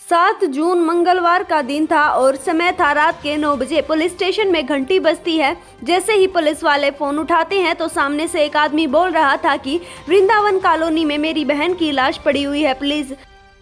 7 जून मंगलवार का दिन था और समय था रात के 9 बजे। पुलिस स्टेशन में घंटी बजती है। जैसे ही पुलिस वाले फोन उठाते हैं तो सामने से एक आदमी बोल रहा था कि वृंदावन कॉलोनी में मेरी बहन की लाश पड़ी हुई है, प्लीज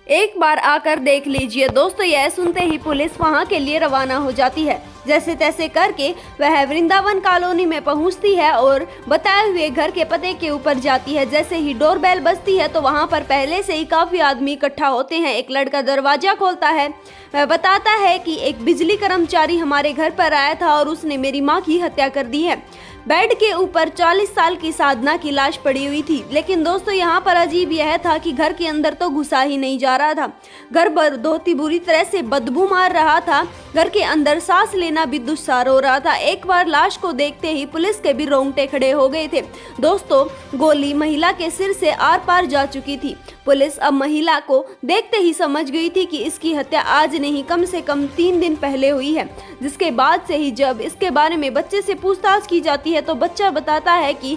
एक बार आकर देख लीजिए। दोस्तों, यह सुनते ही पुलिस वहां के लिए रवाना हो जाती है। जैसे तैसे करके वह वृंदावन कॉलोनी में पहुंचती है और बताए हुए घर के पते के ऊपर जाती है। जैसे ही डोरबेल बजती है तो वहां पर पहले से ही काफी आदमी इकट्ठा होते हैं। एक लड़का दरवाजा खोलता है। वह बताता है कि एक बिजली कर्मचारी हमारे घर पर आया था और उसने मेरी माँ की हत्या कर दी है। बेड के ऊपर 40 साल की साधना की लाश पड़ी हुई थी। लेकिन दोस्तों, यहाँ पर अजीब यह था कि घर के अंदर तो घुसा ही नहीं जा रहा था। घर पर बहुत ही बुरी तरह से बदबू मार रहा था। घर के अंदर सांस लेना भी दुस्सार हो रहा था। एक बार लाश को देखते ही पुलिस के भी रोंगटे खड़े हो गए थे। दोस्तों, गोली महिला के सिर से आर पार जा चुकी थी। पुलिस अब महिला को देखते ही समझ गई थी कि इसकी हत्या आज नहीं, कम से कम 3 दिन पहले हुई है। जिसके बाद से ही जब इसके बारे में बच्चे से पूछताछ की जाती है तो बच्चा बताता है कि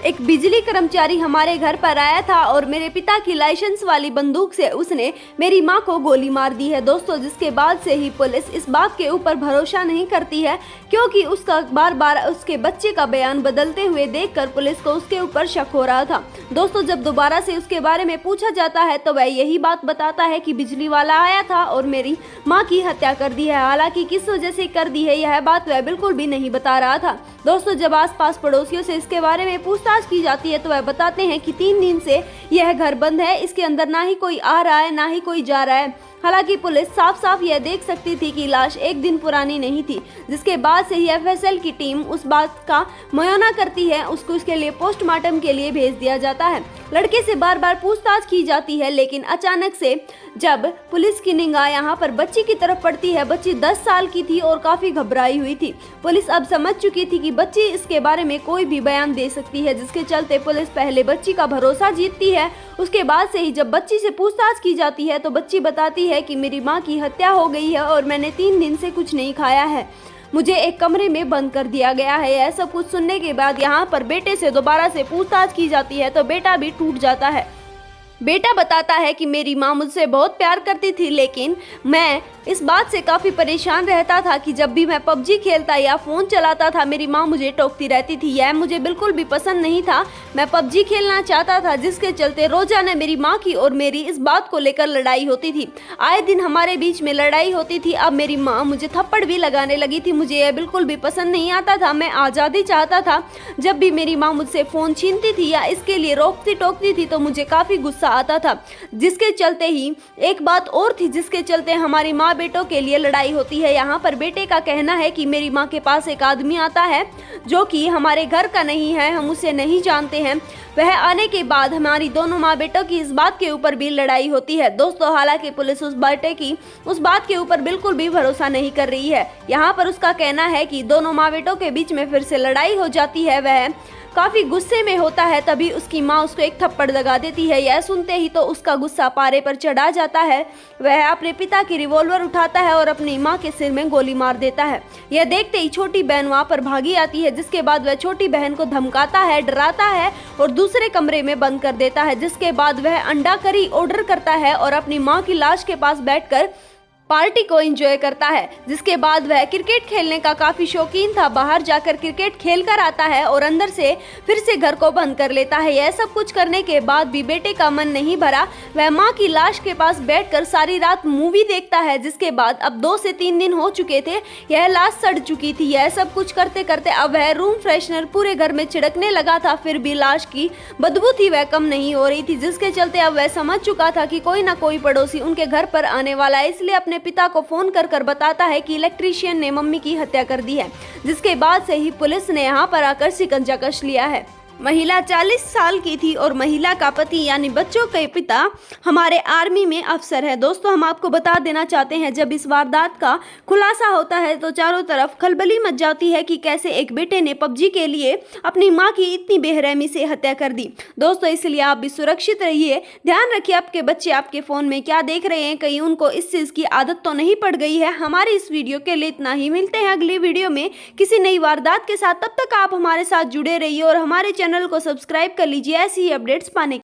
एक बिजली कर्मचारी हमारे घर पर आया था और मेरे पिता की लाइसेंस वाली बंदूक से उसने मेरी मां को गोली मार दी है। दोस्तों, जिसके बाद से ही पुलिस इस बात के ऊपर भरोसा नहीं करती है, क्योंकि उसका बार बार उसके बच्चे का बयान बदलते हुए देखकर पुलिस को उसके ऊपर शक हो रहा था। दोस्तों, जब दोबारा से उसके बारे में पूछा जाता है तो वह यही बात बताता है कि बिजली वाला आया था और मेरी माँ की हत्या कर दी है। हालांकि किस वजह से कर दी है यह बात वह बिल्कुल भी नहीं बता रहा था। दोस्तों, जब आसपास पड़ोसियों से इसके बारे में पूछताछ की जाती है तो वह बताते हैं कि 3 दिन से यह घर बंद है। इसके अंदर ना ही कोई आ रहा है ना ही कोई जा रहा है। हालांकि पुलिस साफ साफ यह देख सकती थी कि लाश 1 दिन पुरानी नहीं थी। जिसके बाद से ही एफएसएल की टीम उस बात का मुआयना करती है। उसको इसके लिए पोस्टमार्टम के लिए भेज दिया जाता है। लड़के से बार बार पूछताछ की जाती है, लेकिन अचानक से जब पुलिस की निगाह यहाँ पर बच्ची की तरफ पड़ती है, बच्ची 10 साल की थी और काफी घबराई हुई थी। पुलिस अब समझ चुकी थी कि बच्ची इसके बारे में कोई भी बयान दे सकती है, जिसके चलते पुलिस पहले बच्ची का भरोसा जीतती है। उसके बाद से ही जब बच्ची से पूछताछ की जाती है तो बच्ची बताती है कि मेरी माँ की हत्या हो गई है और मैंने 3 दिन से कुछ नहीं खाया है। मुझे एक कमरे में बंद कर दिया गया है। यह सब कुछ सुनने के बाद यहाँ पर बेटे से दोबारा से पूछताछ की जाती है तो बेटा भी टूट जाता है। बेटा बताता है कि मेरी माँ मुझसे बहुत प्यार करती थी, लेकिन मैं इस बात से काफ़ी परेशान रहता था कि जब भी मैं पबजी खेलता या फ़ोन चलाता था मेरी माँ मुझे टोकती रहती थी। यह मुझे बिल्कुल भी पसंद नहीं था। मैं पबजी खेलना चाहता था, जिसके चलते रोजाना मेरी माँ की और मेरी इस बात को लेकर लड़ाई होती थी। आए दिन हमारे बीच में लड़ाई होती थी। अब मेरी माँ मुझे थप्पड़ भी लगाने लगी थी। मुझे यह बिल्कुल भी पसंद नहीं आता था। मैं आज़ादी चाहता था। जब भी मेरी माँ मुझसे फ़ोन छीनती थी या इसके लिए रोकती टोकती थी तो मुझे काफ़ी गुस्सा आता था। जिसके चलते ही एक बात और थी जिसके चलते हमारी माँ बेटों के लिए लड़ाई होती है। यहाँ पर बेटे का कहना है कि मेरी माँ के पास एक आदमी आता है जो कि हमारे घर का नहीं है, हम उसे नहीं जानते हैं। वह आने के बाद हमारी दोनों माँ बेटों की इस बात के ऊपर भी लड़ाई होती है। दोस्तों, हालांकि पुलिस उस बेटे की उस बात के ऊपर बिल्कुल भी भरोसा नहीं कर रही है। यहाँ पर उसका कहना है कि दोनों माँ बेटों के बीच में फिर से लड़ाई हो जाती है। वह काफी गुस्से में होता है, तभी उसकी माँ उसको एक थप्पड़ लगा देती है। यह सुनते ही तो उसका गुस्सा पारे पर चढ़ा जाता है। वह अपने पिता की रिवॉल्वर उठाता है और अपनी माँ के सिर में गोली मार देता है। यह देखते ही छोटी बहन वहाँ पर भागी आती है, जिसके बाद वह छोटी बहन को धमकाता है, डराता है और दूसरे कमरे में बंद कर देता है। जिसके बाद वह अंडा करी ऑर्डर करता है और अपनी माँ की लाश के पास बैठकर पार्टी को एंजॉय करता है। जिसके बाद वह क्रिकेट खेलने का काफी शौकीन था। बाहर जाकर क्रिकेट खेल कर आता है और अंदर से फिर से घर को बंद कर लेता है। यह सब कुछ करने के बाद भी बेटे का मन नहीं भरा। वह मां की लाश के पास बैठकर सारी रात मूवी देखता है। जिसके बाद अब 2 से 3 दिन हो चुके थे, यह लाश सड़ चुकी थी। यह सब कुछ करते करते अब वह रूम फ्रेशनर पूरे घर में छिड़कने लगा था। फिर भी लाश की बदबू थी वह कम नहीं हो रही थी, जिसके चलते अब वह समझ चुका था कि कोई ना कोई पड़ोसी उनके घर पर आने वाला है। इसलिए अपने पिता को फोन कर बताता है कि इलेक्ट्रीशियन ने मम्मी की हत्या कर दी है। जिसके बाद से ही पुलिस ने यहाँ पर आकर शिकंजा कस लिया है। महिला 40 साल की थी और महिला का पति यानी बच्चों के पिता हमारे आर्मी में अफसर है। दोस्तों, हम आपको बता देना चाहते हैं, जब इस वारदात का खुलासा होता है तो चारों तरफ खलबली मच जाती है कि कैसे एक बेटे ने पबजी के लिए अपनी मां की इतनी बेरहमी से हत्या कर दी। दोस्तों, इसलिए आप भी सुरक्षित रहिए। ध्यान रखिए आपके बच्चे आपके फ़ोन में क्या देख रहे हैं, कहीं उनको इस चीज़ की आदत तो नहीं पड़ गई है। हमारी इस वीडियो के लिए इतना ही। मिलते हैं अगली वीडियो में किसी नई वारदात के साथ। तब तक आप हमारे साथ जुड़े रहिए और हमारे चैनल को सब्सक्राइब कर लीजिए ऐसी ही अपडेट्स पाने